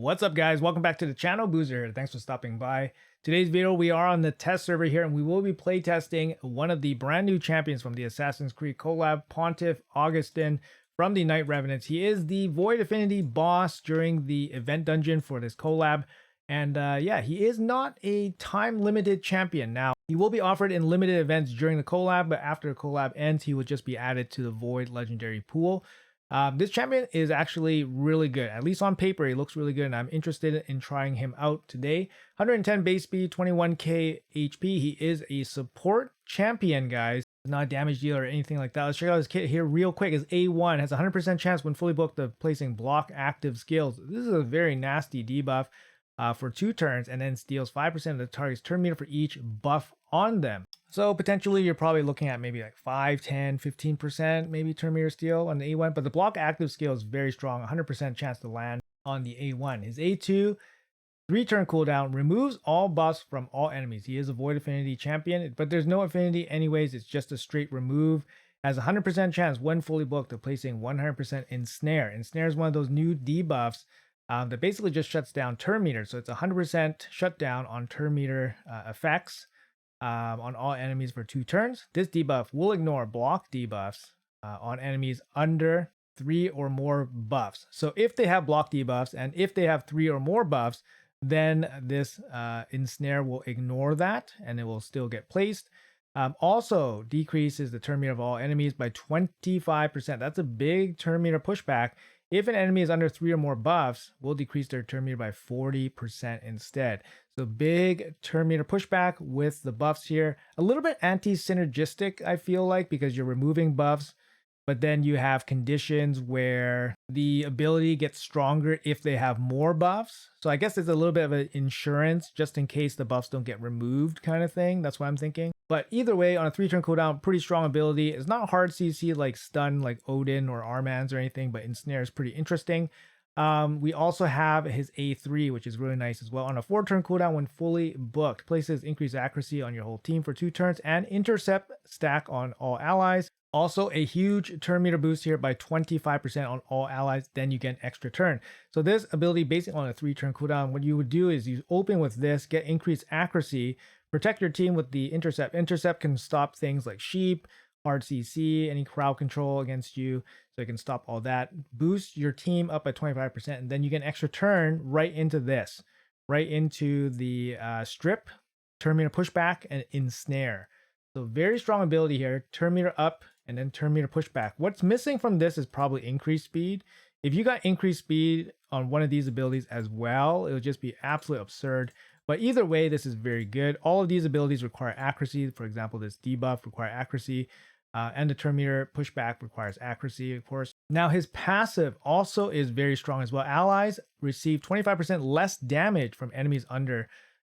What's up, guys? Welcome back to the channel. Boozer here. Thanks for stopping by. Today's video, we are on the test server here, and we will be playtesting one of the brand new champions from the Assassin's Creed collab, Pontiff Augstin from the Night Revenants. He is the Void Affinity boss during the event dungeon for this collab. And yeah, he is not a time-limited champion. Now, he will be offered in limited events during the collab, but after the collab ends, he will just be added to the Void Legendary pool. This champion is actually really good. At least on paper, he looks really good, and I'm interested in trying him out today. 110 base speed, 21k HP. He is a support champion, guys. Not a damage dealer or anything like that. Let's check out his kit here real quick. His A1 has a 100% chance when fully booked of placing block active skills. This is a very nasty debuff for 2 turns, and then steals 5% of the target's turn meter for each buff on them. So potentially you're probably looking at maybe like 5, 10, 15% maybe turn meter steal on the A1, but the block active skill is very strong, 100% chance to land on the A1. His A2, 3-turn cooldown, removes all buffs from all enemies. He is a Void Affinity champion, but there's no affinity anyways, it's just a straight remove. Has a 100% chance when fully booked of placing 100% Ensnare. Ensnare is one of those new debuffs that basically just shuts down turn meter. So it's 100% shutdown on turn meter effects on all enemies for 2 turns. This debuff will ignore block debuffs on enemies under 3 or more buffs. So if they have block debuffs and if they have 3 or more buffs, then this Ensnare will ignore that and it will still get placed. Also decreases the turn meter of all enemies by 25%. That's a big turn meter pushback. If an enemy is under 3 or more buffs, we'll decrease their turn meter by 40% instead. So big turn meter pushback with the buffs here. A little bit anti-synergistic, I feel like, because you're removing buffs, but then you have conditions where the ability gets stronger if they have more buffs. So I guess it's a little bit of an insurance just in case the buffs don't get removed kind of thing. That's what I'm thinking. But either way, on a 3-turn cooldown, pretty strong ability. It's not hard CC like stun like Odin or Armans or anything, but Ensnare is pretty interesting. We also have his A3, which is really nice as well. On a 4-turn cooldown when fully booked, places increased accuracy on your whole team for 2 turns and intercept stack on all allies. Also a huge turn meter boost here by 25% on all allies, then you get an extra turn. So this ability, basically on a 3-turn cooldown, what you would do is you open with this, get increased accuracy, protect your team with the intercept. Intercept can stop things like sheep, hard CC, any crowd control against you, so it can stop all that. Boost your team up by 25%, and then you get an extra turn right into this, right into the strip, turn meter pushback, and ensnare. So very strong ability here, turn meter up, and then turn meter pushback. What's missing from this is probably increased speed. If you got increased speed on one of these abilities as well, it would just be absolutely absurd. But either way, this is very good. All of these abilities require accuracy. For example, this debuff requires accuracy, and the turn meter pushback requires accuracy, of course. Now, his passive also is very strong as well. Allies receive 25% less damage from enemies under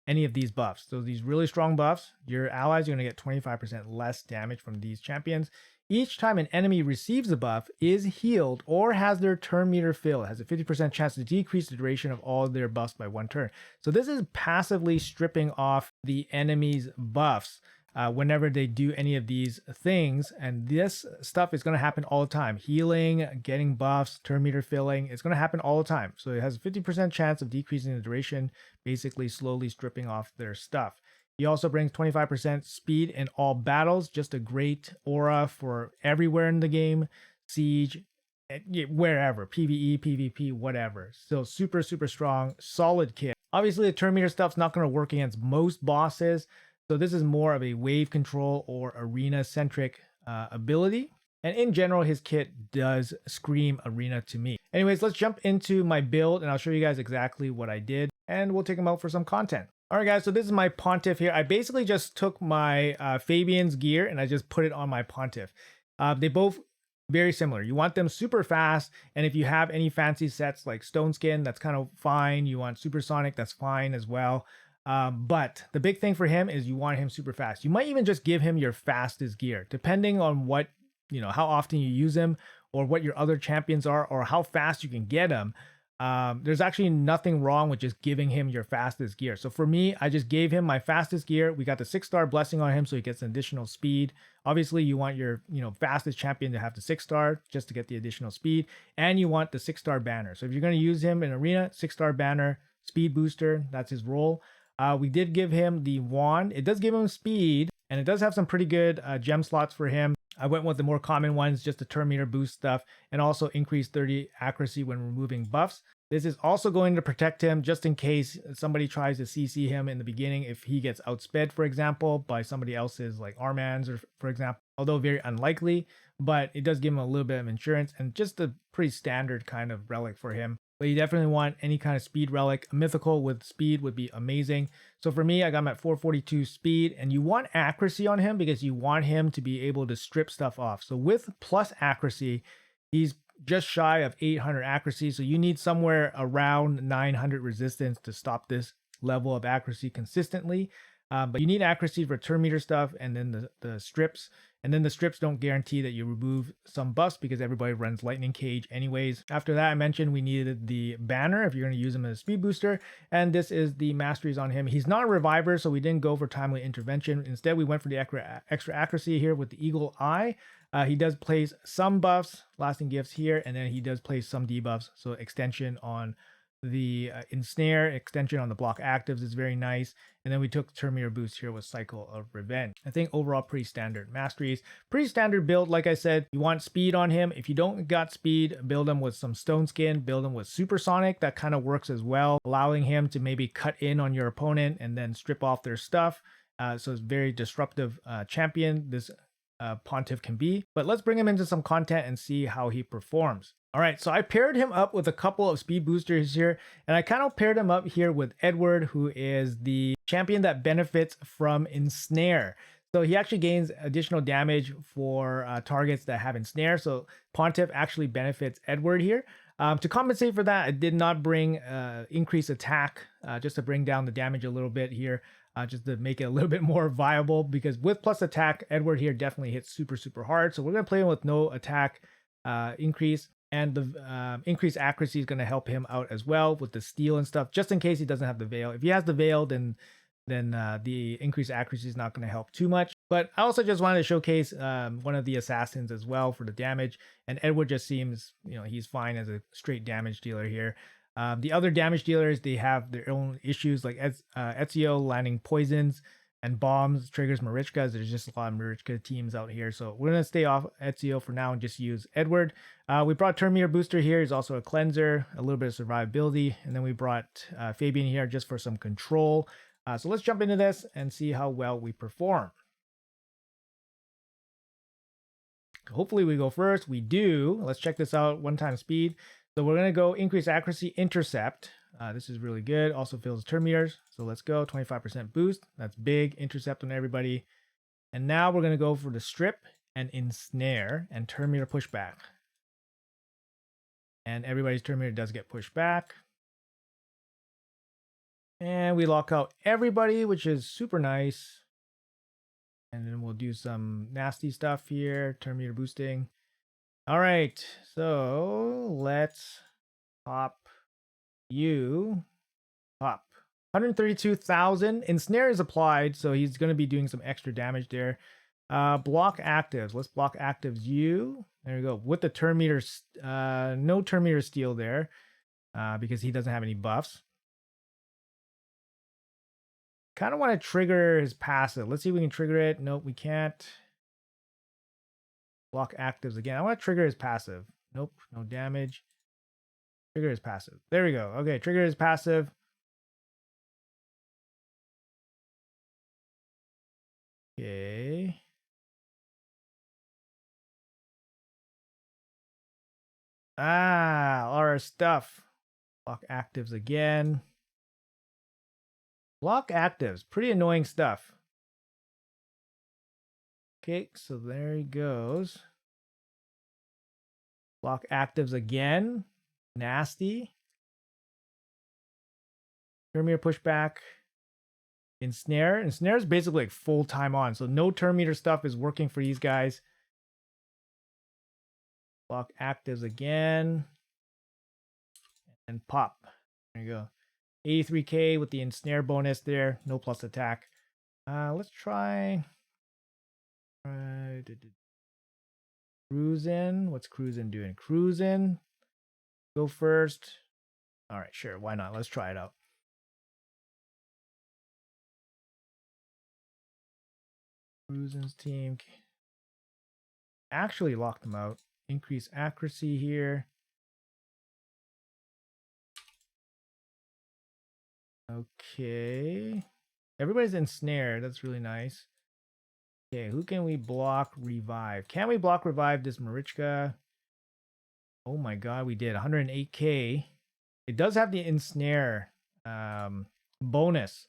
any of these buffs. So these really strong buffs, your allies are going to get 25% less damage from these champions. Each time an enemy receives a buff, is healed, or has their turn meter filled, has a 50% chance to decrease the duration of all their buffs by 1 turn. So this is passively stripping off the enemy's buffs whenever they do any of these things. And this stuff is going to happen all the time. Healing, getting buffs, turn meter filling, it's going to happen all the time. So it has a 50% chance of decreasing the duration, basically slowly stripping off their stuff. He also brings 25% speed in all battles, just a great aura for everywhere in the game, siege, wherever, PvE, PvP, whatever. So super, super strong, solid kit. Obviously, the turn meter stuff's not going to work against most bosses, so this is more of a wave control or arena-centric ability. And in general, his kit does scream arena to me. Anyways, let's jump into my build, and I'll show you guys exactly what I did, and we'll take him out for some content. All right, guys, so this is my Pontiff here. I basically just took my Fabian's gear and I just put it on my Pontiff. They both very similar. You want them super fast, and if you have any fancy sets like Stone Skin, that's kind of fine. You want Supersonic, that's fine as well. But the big thing for him is you want him super fast. You might even just give him your fastest gear, depending on what, how often you use him or what your other champions are or how fast you can get him. there's actually nothing wrong with just giving him your fastest gear. So for me, I just gave him my fastest gear. We got the 6-star blessing on him, so he gets an additional speed. Obviously, you want your fastest champion to have the 6-star just to get the additional speed, and you want the 6-star banner. So if you're going to use him in arena, 6-star banner, speed booster, that's his role. We did give him the wand. It does give him speed, and it does have some pretty good gem slots for him. I went with the more common ones, just the turn meter boost stuff, and also increase 30 accuracy when removing buffs. This is also going to protect him just in case somebody tries to CC him in the beginning if he gets outsped, for example, by somebody else's like Armans, or for example, although very unlikely, but it does give him a little bit of insurance and just a pretty standard kind of relic for him. But you definitely want any kind of speed relic. A mythical with speed would be amazing. So for me, I got him at 442 speed, and you want accuracy on him because you want him to be able to strip stuff off. So with plus accuracy, he's just shy of 800 accuracy. So you need somewhere around 900 resistance to stop this level of accuracy consistently. But you need accuracy for turn meter stuff, and then the strips. And then the strips don't guarantee that you remove some buffs because everybody runs Lightning Cage anyways. After that, I mentioned we needed the banner if you're going to use him as a speed booster. And this is the masteries on him. He's not a reviver, so we didn't go for timely intervention. Instead, we went for the extra accuracy here with the Eagle Eye. He does place some buffs, lasting gifts here, and then he does place some debuffs. So extension on the ensnare, extension on the block actives is very nice, and then we took turn meter boost here with cycle of revenge. I think overall pretty standard masteries, pretty standard build. Like I said, you want speed on him. If you don't got speed, build him with some stone skin, build him with supersonic. That kind of works as well, allowing him to maybe cut in on your opponent and then strip off their stuff. So it's very disruptive champion this Pontiff can be. But let's bring him into some content and see how he performs. All right, so I paired him up with a couple of speed boosters here, and I kind of paired him up here with Edward, who is the champion that benefits from ensnare. So he actually gains additional damage for targets that have ensnare. So Pontiff actually benefits Edward here. To compensate for that, I did not bring increased attack just to bring down the damage a little bit here. Just to make it a little bit more viable, because with plus attack, Edward here definitely hits super hard. So we're going to play him with no attack increase. And the increased accuracy is going to help him out as well with the steal and stuff, just in case he doesn't have the veil. If he has the veil, then the increased accuracy is not going to help too much. But I also just wanted to showcase one of the assassins as well for the damage. And Edward just seems, he's fine as a straight damage dealer here. The other damage dealers, they have their own issues, like Ezio landing poisons and bombs triggers Marichkas. There's just a lot of Marichka teams out here, so we're gonna stay off Ezio for now and just use Edward. We brought turn meter booster here. He's also a cleanser, a little bit of survivability, and then we brought Fabian here just for some control. So let's jump into this and see how well we perform. Hopefully we go first. We do. Let's check this out. 1-time speed. So we're gonna go increase accuracy, intercept. This is really good. Also fills turn meters. So let's go 25% boost. That's big. Intercept on everybody. And now we're going to go for the strip and ensnare and turn meter pushback. And everybody's turn meter does get pushed back. And we lock out everybody, which is super nice. And then we'll do some nasty stuff here. Turn meter boosting. All right. So let's pop you pop 132,000. Ensnare is applied, so he's going to be doing some extra damage there. Block actives. Let's block actives you. There we go. With the turn meter, no turn meter steal there because he doesn't have any buffs. Kind of want to trigger his passive. Let's see if we can trigger it. Nope, we can't. Block actives again. I want to trigger his passive. Nope, no damage. Trigger his passive. There we go. Okay, trigger his passive. Okay. All our stuff. Block actives again. Block actives. Pretty annoying stuff. Okay, so there he goes. Block actives again. Nasty. Turn meter pushback. Ensnare. Ensnare is basically like full time on. So no turn meter stuff is working for these guys. Block actives again. and pop. There you go. 83k with the ensnare bonus there. No plus attack. Let's try cruising. What's cruising doing? Cruising. Go first. All right, sure. Why not? Let's try it out. Cruising's team. Actually lock them out. Increase accuracy here. Okay. Everybody's ensnared. That's really nice. Okay, who can we block revive? Can we block revive this Marichka? Oh my god, we did 108k. It does have the ensnare bonus.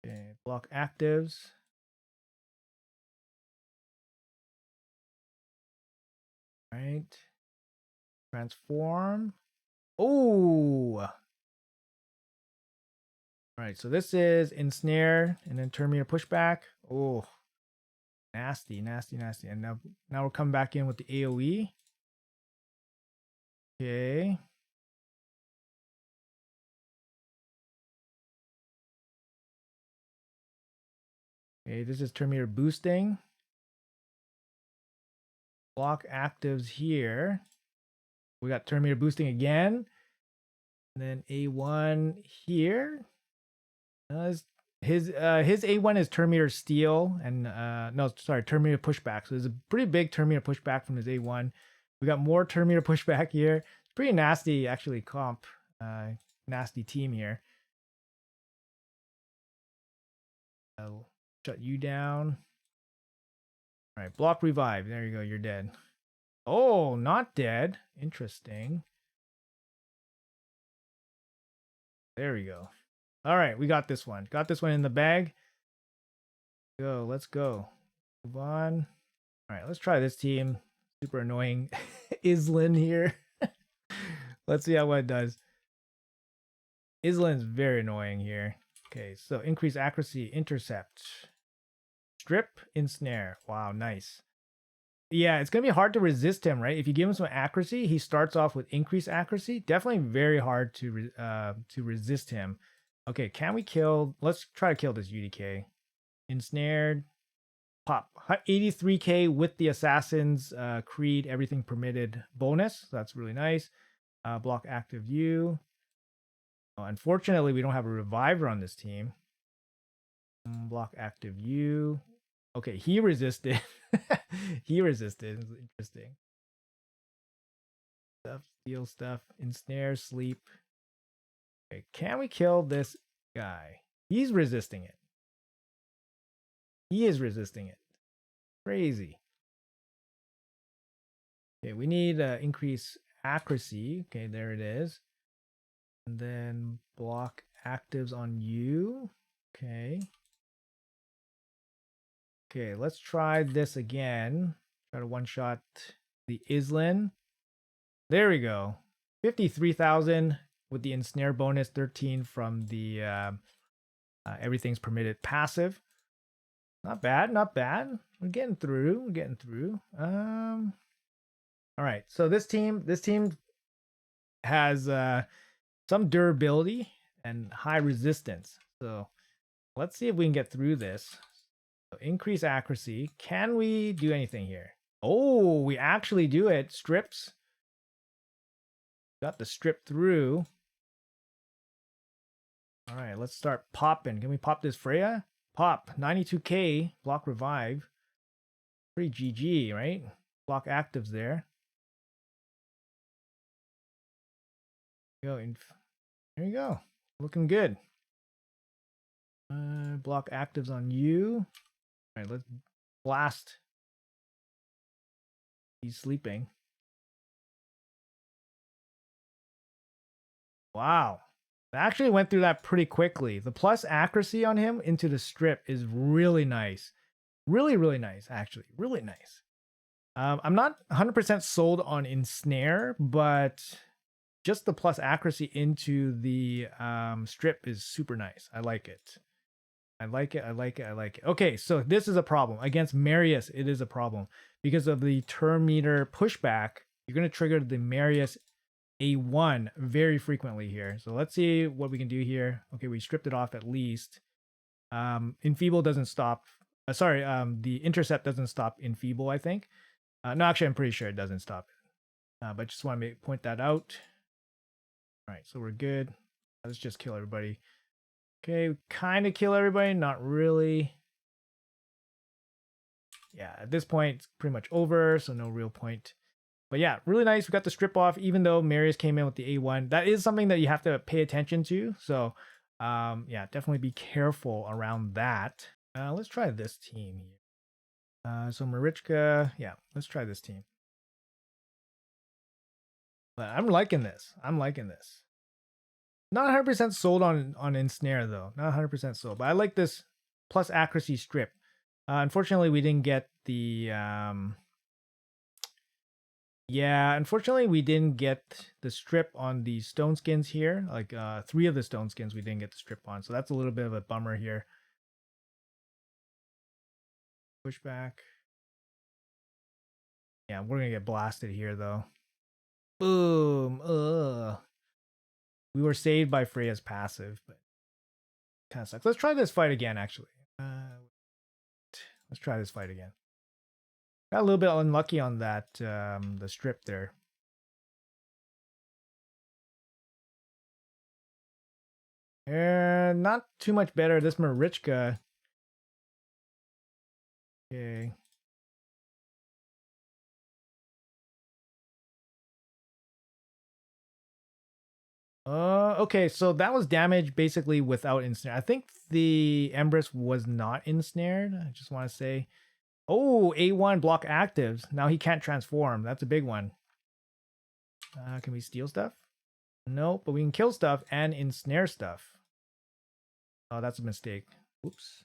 Okay, block actives. Right. Transform. Oh. All right, so this is ensnare and then Terminator pushback. Oh. Nasty, nasty, nasty. And now we're coming back in with the AoE. Okay. Okay, this is Terminator boosting. Block actives here. We got Terminator boosting again. And then A1 here. His A1 is Terminator Steel and no, sorry, Terminator pushback. So there's a pretty big Terminator pushback from his A1. We got more Terminator pushback here. It's pretty nasty actually comp. Nasty team here. I'll shut you down. All right, block revive. There you go, you're dead. Oh, not dead. Interesting. There we go. All right, we got this one. Got this one in the bag. Go, let's go. Move on. All right, let's try this team. Super annoying Islin here. Let's see how it does. Islin's very annoying here. Okay, so increase accuracy, intercept, strip, ensnare. Wow, nice. Yeah, it's gonna be hard to resist him, right? If you give him some accuracy, he starts off with increased accuracy. Definitely very hard to resist him. Okay, can we kill? Let's try to kill this UDK. Ensnared. Pop. 83k with the Assassins Creed Everything Permitted bonus. So that's really nice. Block active U. Oh, unfortunately, we don't have a reviver on this team. Block active U. Okay, he resisted. He resisted. It's interesting. Stuff, steal stuff, ensnare, sleep. Okay, can we kill this guy? He's resisting it. He is resisting it. Crazy. Okay, we need increase accuracy. Okay, there it is. And then block actives on you. Okay. Okay, let's try this again. Try to one-shot the Islin. There we go. 53,000 with the ensnare bonus, 13 from the everything's permitted passive. Not bad, not bad. We're getting through. We're getting through. All right. So this team has some durability and high resistance. So let's see if we can get through this. So increase accuracy. Can we do anything here? Oh, we actually do it. Strips. Got the strip through. All right, let's start popping. Can we pop this Freya? Pop. 92k. Block revive. Pretty GG, right? Block actives there. There you go. Looking good. Block actives on you. All right, let's blast. He's sleeping. Wow. I actually went through that pretty quickly. The plus accuracy on him into the strip is really nice. Really, really nice, actually. Really nice. I'm not 100% sold on ensnare, but just the plus accuracy into the strip is super nice. I like it. I like it. I like it. I like it. Okay, so this is a problem. Against Marius, it is a problem. because of the turn meter pushback, you're going to trigger the Marius A1 very frequently here. So let's see what we can do here. Okay, we stripped it off at least. Enfeeble doesn't stop. The intercept doesn't stop Enfeeble, I think. No, actually, I'm pretty sure it doesn't stop it. But just want to point that out. All right, so we're good. Let's just kill everybody. Okay, kind of kill everybody, not really. Yeah, at this point, it's pretty much over, so no real point. But yeah, really nice. We got the strip off, even though Marius came in with the A1. That is something that you have to pay attention to. So, yeah, definitely be careful around that. Let's try this team here. So Marichka, yeah, let's try this team. But I'm liking this. I'm liking this. Not 100% sold on Ensnare, though. Not 100% sold. But I like this plus accuracy strip. Unfortunately, we didn't get the... Yeah, unfortunately, we didn't get the strip on the stone skins here. Like 3 of the stone skins we didn't get the strip on. So that's a little bit of a bummer here. Pushback. Yeah, we're going to get blasted here, though. Boom. Ugh. We were saved by Freya's passive, but kind of sucks. Let's try this fight again, actually. Let's try this fight again. Got a little bit unlucky on that, the strip there. And not too much better. This Marichka. Okay. Okay, so that was damage basically without ensnare. I think the Empress was not ensnared. I just want to say. Oh, A1 block actives. Now he can't transform. That's a big one. Can we steal stuff? No, but we can kill stuff and ensnare stuff. Oh, that's a mistake. Whoops.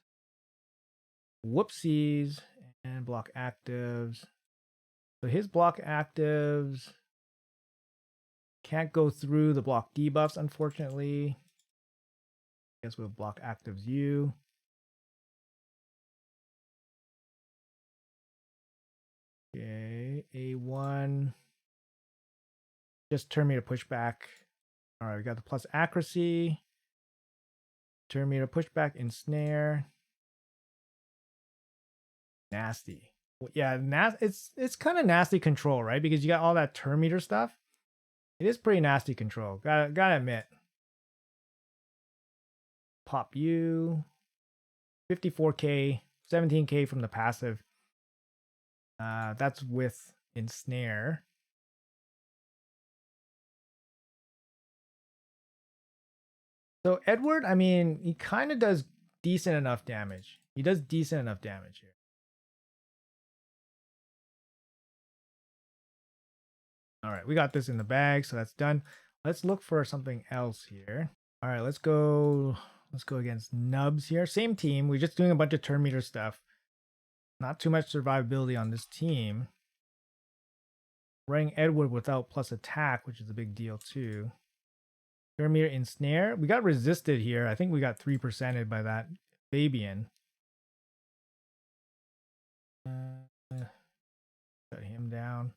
Whoopsies. And block actives. So his block actives can't go through the block debuffs, unfortunately. I guess we'll block actives you. Okay, A1. Just turn me to pushback. All right, we got the plus accuracy. Turn me to pushback, ensnare. Nasty. Yeah, it's kind of nasty control, right? Because you got all that turn meter stuff. It is pretty nasty control. Gotta admit. Pop you. 54k, 17k from the passive. That's with ensnare. So Edward, I mean, he kind of does decent enough damage. He does decent enough damage here. All right, we got this in the bag, so that's done. Let's look for something else here. All right, let's go against Nubs here. Same team. We're just doing a bunch of turn meter stuff. Not too much survivability on this team. Running Edward without plus attack, which is a big deal too. Turn meter ensnare. We got resisted here. I think we got 3%ed by that Fabian. Shut him down.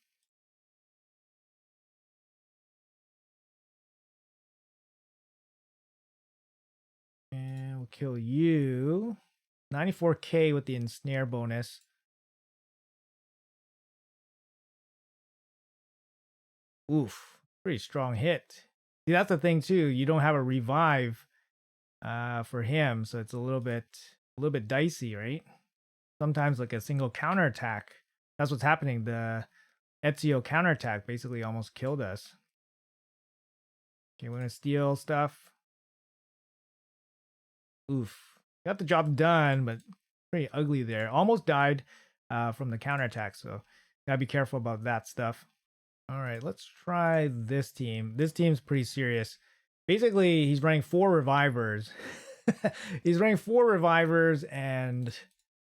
And we'll kill you. 94k with the ensnare bonus. Oof, pretty strong hit. See, that's the thing too. You don't have a revive for him, so it's a little bit dicey, right? Sometimes like a single counterattack. That's what's happening. The Ezio counterattack basically almost killed us. Okay, we're gonna steal stuff. Oof. Got the job done, but pretty ugly there. Almost died from the counterattack, so gotta be careful about that stuff. All right, let's try this team. This team's pretty serious. Basically, he's running 4 revivers. He's running 4 revivers and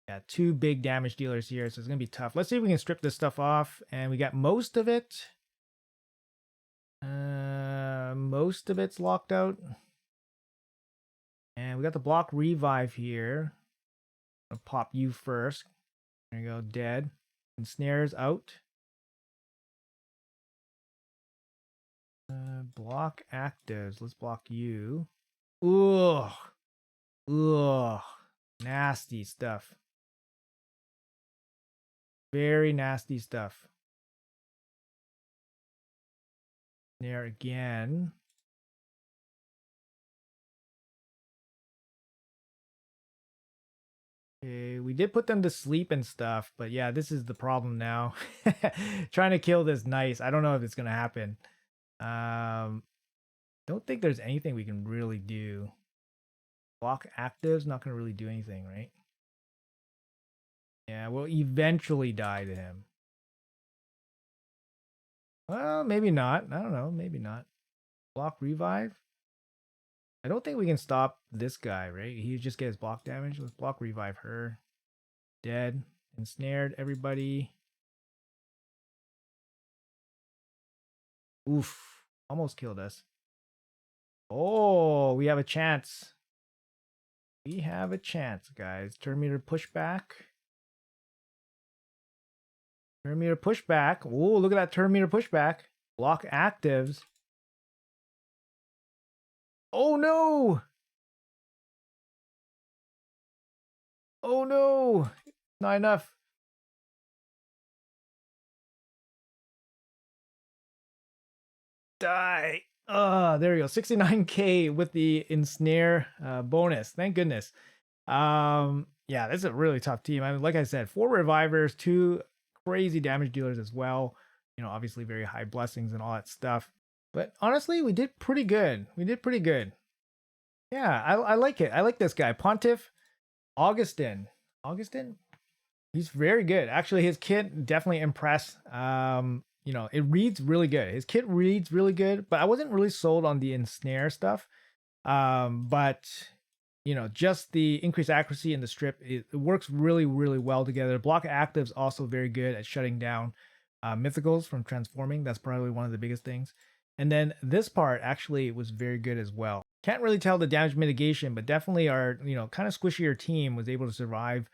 yeah, 2 big damage dealers here, so it's gonna be tough. Let's see if we can strip this stuff off, and we got most of it. Most of it's locked out. And we got the block revive here. I'll pop you first. There you go, dead. Ensnares out. Block actives. Let's block you. Ugh. Ugh. Nasty stuff. Very nasty stuff. There again. Okay, we did put them to sleep and stuff, but yeah, this is the problem now. Trying to kill this nice. I don't know if it's gonna happen. Don't think there's anything we can really do. Block active's not gonna really do anything, right? Yeah, we'll eventually die to him. Well, maybe not. I don't know. Maybe not. Block revive. I don't think we can stop this guy, right? He just gets block damage. Let's block revive her. Dead. Ensnared everybody. Oof. Almost killed us. Oh, we have a chance. We have a chance, guys. Turn meter pushback. Turn meter pushback. Oh, look at that turn meter pushback. Block actives. Oh no! Oh no! Not enough. Die. There you go. 69k with the ensnare bonus. Thank goodness. Yeah, this is a really tough team. I mean, like I said, 4 revivers, 2 crazy damage dealers as well. You know, obviously very high blessings and all that stuff. But honestly, we did pretty good. We did pretty good. Yeah, I like it. I like this guy, Pontiff Augstin. Augustin? He's very good. Actually, his kit definitely impressed. You know, it reads really good. His kit reads really good, but I wasn't really sold on the ensnare stuff. But you know, just the increased accuracy and the strip, it works really, really well together. Block active's also very good at shutting down mythicals from transforming. That's probably one of the biggest things. And then this part actually was very good as well. Can't really tell the damage mitigation, but definitely our, you know, kind of squishier team was able to survive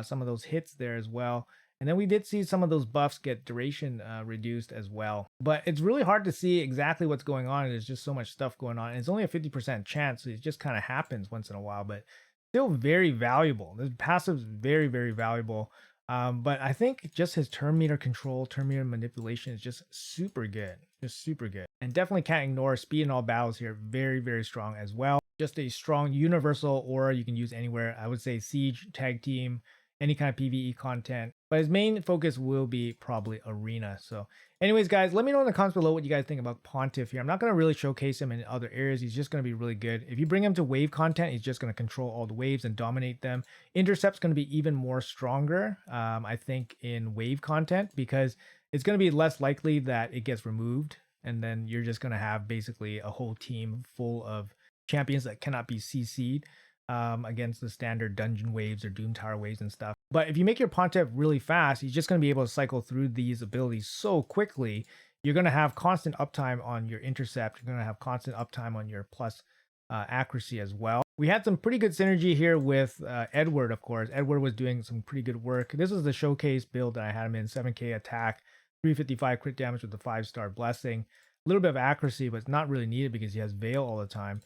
some of those hits there as well. And then we did see some of those buffs get duration reduced as well. But it's really hard to see exactly what's going on. There's just so much stuff going on. And it's only a 50% chance. So it just kind of happens once in a while, but still very valuable. This passive is very, very valuable. But I think just his turn meter control, turn meter manipulation is just super good. Just super good. And definitely can't ignore speed in all battles here. Very, very strong as well. Just a strong universal aura you can use anywhere. I would say siege, tag team, any kind of PvE content. But his main focus will be probably arena. So anyways, guys, let me know in the comments below what you guys think about Pontiff here. I'm not going to really showcase him in other areas. He's just going to be really good. If you bring him to wave content, he's just going to control all the waves and dominate them. Intercept's going to be even more stronger, I think, in wave content, because it's going to be less likely that it gets removed. And then you're just going to have basically a whole team full of champions that cannot be CC'd against the standard dungeon waves or doom tower waves and stuff. But if you make your Pontiff really fast, he's just going to be able to cycle through these abilities so quickly. You're going to have constant uptime on your intercept. You're going to have constant uptime on your plus accuracy as well. We had some pretty good synergy here with Edward, of course. Edward was doing some pretty good work. This is the showcase build that I had him in. 7k attack, 355 crit damage with the 5-star blessing. A little bit of accuracy, but it's not really needed because he has Veil all the time.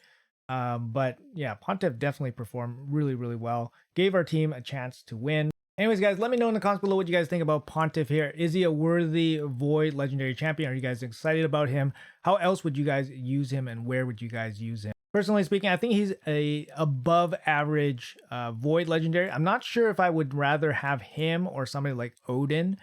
But yeah, Pontiff definitely performed really, really well. Gave our team a chance to win. Anyways, guys, let me know in the comments below what you guys think about Pontiff here. Is he a worthy Void Legendary Champion? Are you guys excited about him? How else would you guys use him, and where would you guys use him? Personally speaking, I think he's a above average Void Legendary. I'm not sure if I would rather have him or somebody like Odin.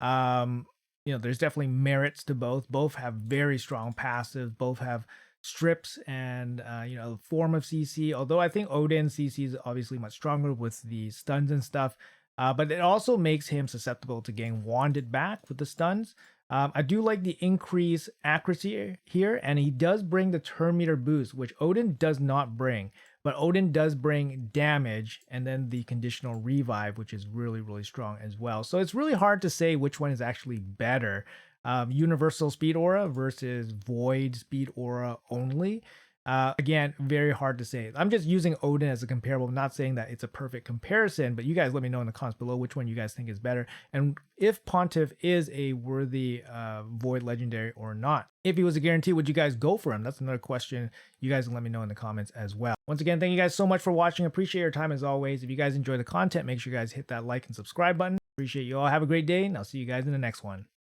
You know, there's definitely merits to both. Both have very strong passives. Both have strips and you know, form of CC, although I think Odin CC is obviously much stronger with the stuns and stuff, but it also makes him susceptible to getting wanded back with the stuns. I do like the increased accuracy here, and he does bring the turn meter boost, which Odin does not bring, but Odin does bring damage and then the conditional revive, which is really, really strong as well. So it's really hard to say which one is actually better. Universal speed aura versus void speed aura only. Again, very hard to say. I'm just using Odin as a comparable. I'm not saying that it's a perfect comparison, but you guys let me know in the comments below which one you guys think is better, and if Pontiff is a worthy Void Legendary or not. If he was a guarantee, would you guys go for him? That's another question. You guys can let me know in the comments as well. Once again, thank you guys so much for watching. Appreciate your time as always. If you guys enjoy the content, make sure you guys hit that like and subscribe button. Appreciate you all. Have a great day, and I'll see you guys in the next one.